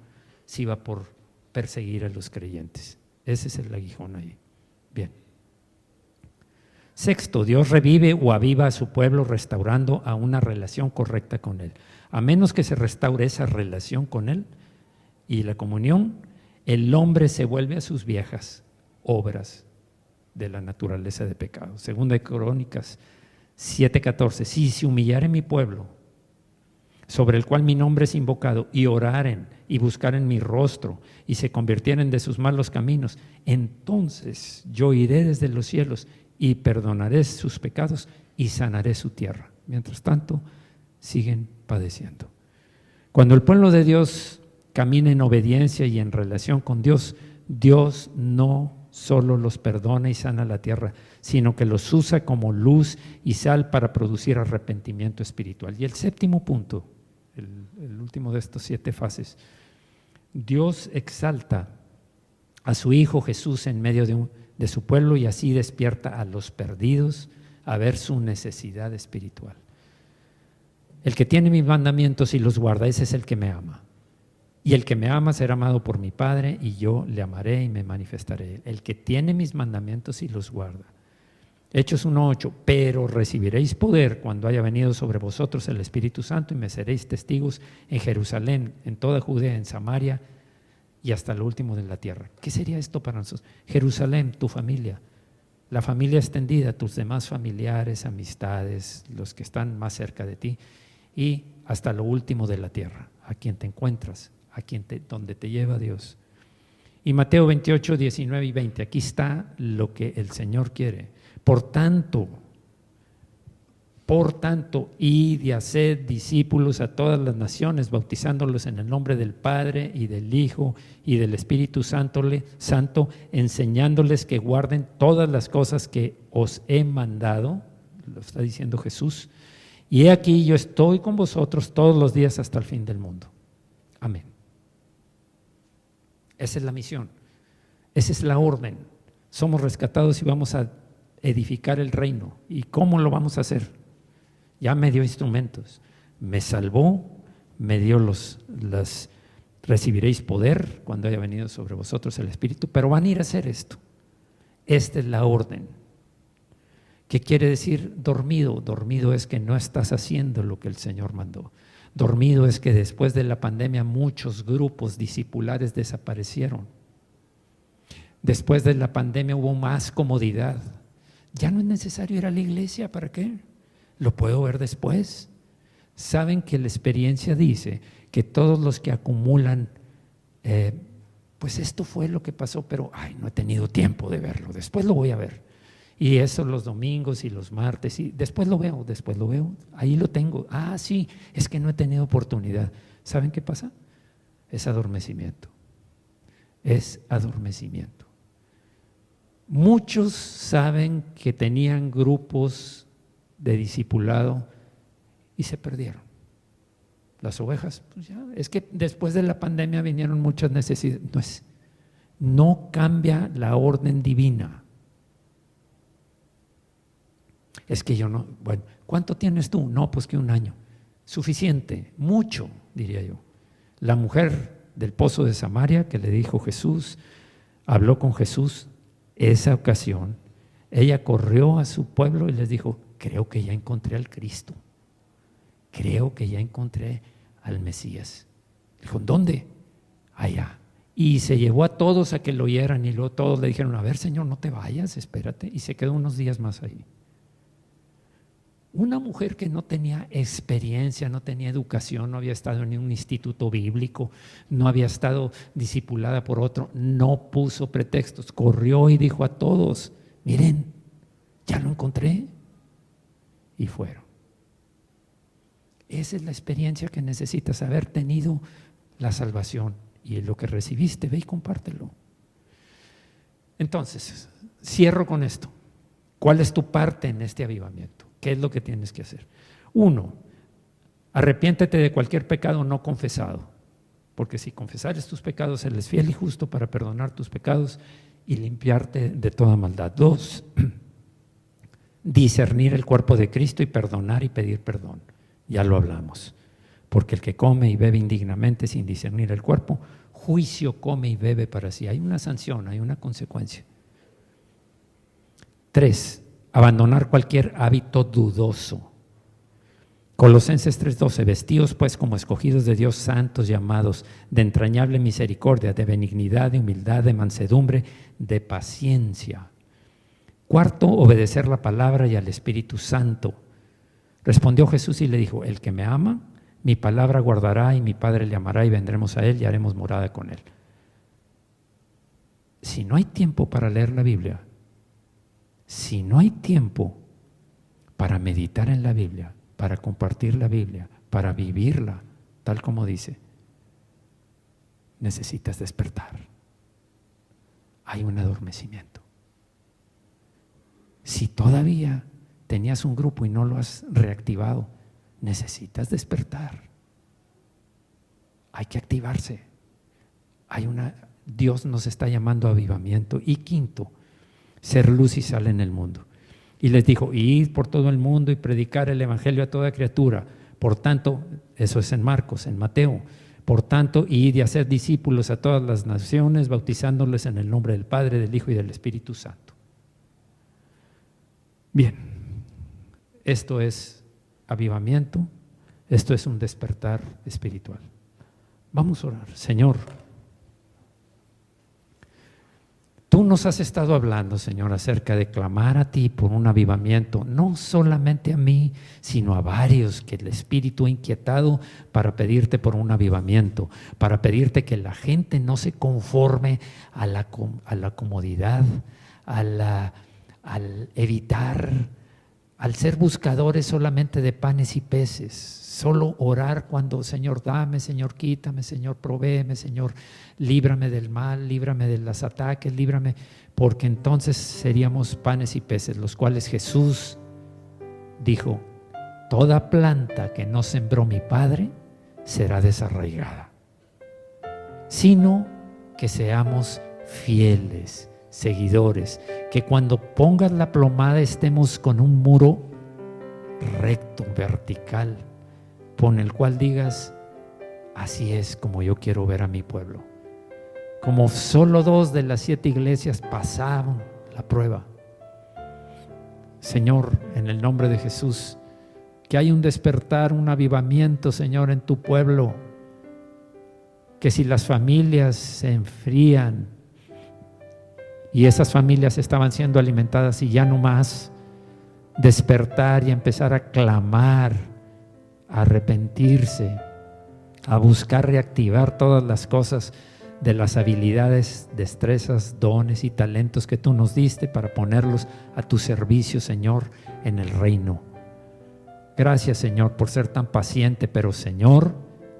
se iba por perseguir a los creyentes. Ese es el aguijón ahí. Bien. Sexto, Dios revive o aviva a su pueblo restaurando a una relación correcta con Él. A menos que se restaure esa relación con Él y la comunión, el hombre se vuelve a sus viejas obras de la naturaleza de pecado. Segunda de Crónicas 7:14, si se humillare mi pueblo, sobre el cual mi nombre es invocado, y oraren y buscaren mi rostro y se convirtieren de sus malos caminos, entonces yo iré desde los cielos y perdonaré sus pecados y sanaré su tierra. Mientras tanto, siguen padeciendo. Cuando el pueblo de Dios camina en obediencia y en relación con Dios, Dios no solo los perdona y sana la tierra, sino que los usa como luz y sal para producir arrepentimiento espiritual. Y el séptimo punto, el último de estos 7 fases, Dios exalta a su Hijo Jesús en medio de su pueblo y así despierta a los perdidos a ver su necesidad espiritual. El que tiene mis mandamientos y los guarda, ese es el que me ama. Y el que me ama será amado por mi Padre y yo le amaré y me manifestaré. El que tiene mis mandamientos y los guarda. Hechos 1:8, pero recibiréis poder cuando haya venido sobre vosotros el Espíritu Santo y me seréis testigos en Jerusalén, en toda Judea, en Samaria y hasta lo último de la tierra. ¿Qué sería esto para nosotros? Jerusalén, tu familia, la familia extendida, tus demás familiares, amistades, los que están más cerca de ti y hasta lo último de la tierra, a quien te encuentras, donde te lleva Dios. Y Mateo 28, 19 y 20, aquí está lo que el Señor quiere. Por tanto, id y haced discípulos a todas las naciones, bautizándolos en el nombre del Padre y del Hijo y del Espíritu Santo, enseñándoles que guarden todas las cosas que os he mandado, lo está diciendo Jesús, y he aquí yo estoy con vosotros todos los días hasta el fin del mundo. Amén. Esa es la misión, esa es la orden. Somos rescatados y vamos a edificar el reino. ¿Y cómo lo vamos a hacer? Ya me dio instrumentos, me salvó, me dio recibiréis poder cuando haya venido sobre vosotros el Espíritu, pero van a ir a hacer esto. Esta es la orden. ¿Qué quiere decir dormido? Dormido es que no estás haciendo lo que el Señor mandó. Dormido es que después de la pandemia muchos grupos discipulares desaparecieron. Después de la pandemia hubo más comodidad. Ya no es necesario ir a la iglesia, ¿para qué? Lo puedo ver después. Saben que la experiencia dice que todos los que acumulan, pues esto fue lo que pasó, pero no he tenido tiempo de verlo, después lo voy a ver. Y eso los domingos y los martes, y después lo veo, ahí lo tengo. Sí, es que no he tenido oportunidad. ¿Saben qué pasa? Es adormecimiento. Muchos saben que tenían grupos de discipulado y se perdieron. Las ovejas, pues ya, es que después de la pandemia vinieron muchas necesidades. No cambia la orden divina. Es que yo no, bueno, ¿cuánto tienes tú? No, pues que 1 año. Suficiente, mucho, diría yo. La mujer del pozo de Samaria que le dijo Jesús, habló con Jesús. Esa ocasión, ella corrió a su pueblo y les dijo, creo que ya encontré al Cristo, creo que ya encontré al Mesías. Dijo, ¿dónde? Allá. Y se llevó a todos a que lo oyeran y luego todos le dijeron, a ver, Señor, no te vayas, espérate. Y se quedó unos días más ahí. Una mujer que no tenía experiencia, no tenía educación, no había estado en un instituto bíblico, no había estado discipulada por otro, no puso pretextos, corrió y dijo a todos, miren, ya lo encontré. Y fueron. Esa es la experiencia que necesitas, haber tenido la salvación y lo que recibiste, ve y compártelo. Entonces, cierro con esto. ¿Cuál es tu parte en este avivamiento? ¿Qué es lo que tienes que hacer? 1, arrepiéntete de cualquier pecado no confesado, porque si confesares tus pecados, Él es fiel y justo para perdonar tus pecados y limpiarte de toda maldad. 2, discernir el cuerpo de Cristo y perdonar y pedir perdón. Ya lo hablamos, porque el que come y bebe indignamente sin discernir el cuerpo, juicio come y bebe para sí. Hay una sanción, hay una consecuencia. 3, abandonar cualquier hábito dudoso. Colosenses 3:12, vestíos pues como escogidos de Dios, santos y amados, de entrañable misericordia, de benignidad, de humildad, de mansedumbre, de paciencia. 4, obedecer la palabra y al Espíritu Santo. Respondió Jesús y le dijo, el que me ama, mi palabra guardará y mi Padre le amará y vendremos a Él y haremos morada con Él. Si no hay tiempo para leer la Biblia, si no hay tiempo para meditar en la Biblia, para compartir la Biblia, para vivirla, tal como dice, necesitas despertar. Hay un adormecimiento. Si todavía tenías un grupo y no lo has reactivado, necesitas despertar. Hay que activarse. Dios nos está llamando a avivamiento. Y 5, ser luz y sal en el mundo. Y les dijo, id por todo el mundo y predicar el evangelio a toda criatura. Por tanto, eso es en Marcos, en Mateo. Por tanto, id y hacer discípulos a todas las naciones, bautizándoles en el nombre del Padre, del Hijo y del Espíritu Santo. Bien, esto es avivamiento, esto es un despertar espiritual. Vamos a orar. Señor, tú nos has estado hablando, Señor, acerca de clamar a ti por un avivamiento, no solamente a mí, sino a varios que el Espíritu ha inquietado para pedirte por un avivamiento, para pedirte que la gente no se conforme a la comodidad, al evitar, al ser buscadores solamente de panes y peces, solo orar cuando, Señor, dame, Señor, quítame, Señor, provéeme, Señor, líbrame del mal, líbrame de los ataques, líbrame, porque entonces seríamos panes y peces, los cuales Jesús dijo, toda planta que no sembró mi Padre será desarraigada, sino que seamos fieles, seguidores, que cuando pongas la plomada estemos con un muro recto, vertical, con el cual digas, así es como yo quiero ver a mi pueblo. Como solo 2 de las 7 iglesias pasaron la prueba. Señor, en el nombre de Jesús, que hay un despertar, un avivamiento, Señor, en tu pueblo, que si las familias se enfrían y esas familias estaban siendo alimentadas y ya no más, despertar y empezar a clamar, a arrepentirse, a buscar reactivar todas las cosas de las habilidades, destrezas, dones y talentos que tú nos diste para ponerlos a tu servicio, Señor, en el reino. Gracias, Señor, por ser tan paciente, pero, Señor,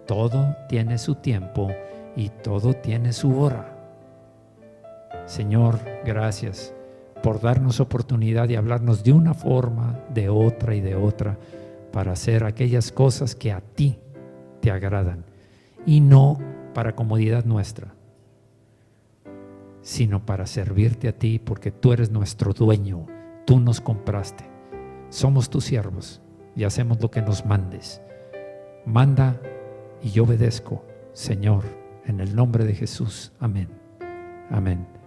todo tiene su tiempo y todo tiene su hora. Señor, gracias por darnos oportunidad de hablarnos de una forma, de otra y de otra, para hacer aquellas cosas que a ti te agradan y no para comodidad nuestra, sino para servirte a ti, porque tú eres nuestro dueño, tú nos compraste, somos tus siervos y hacemos lo que nos mandes. Manda y yo obedezco, Señor, en el nombre de Jesús. Amén. Amén.